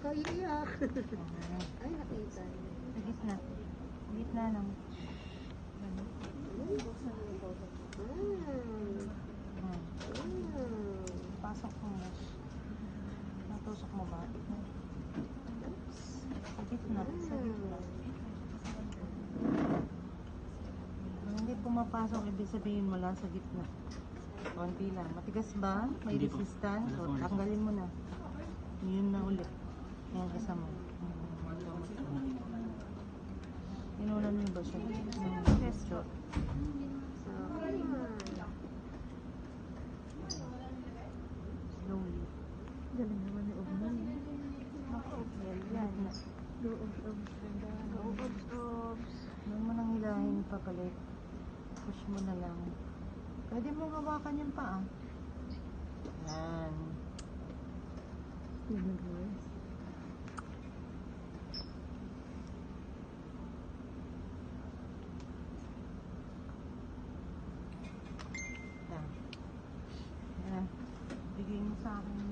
Kaiyak. Ay, nakita. Sa gitna. Sa gitna lang. Pasok mo. Natusok mo ba? Sa gitna. Sa gitna. Kung hindi pumapasok, ibig sabihin mo lang sa gitna. Konti lang. Matigas ba? May resistance? So, tanggalin mo na. Yun na ulit. Yan isa mo. Inunan mo ba siya? Yes, sure. Slowly. Galing naman yung ugnan. Yan. Huwag mo nang hilahin papalit. Push mo na lang. Pwede mo hawakan yung paa. Yan. Yan. Bigay mo sa akin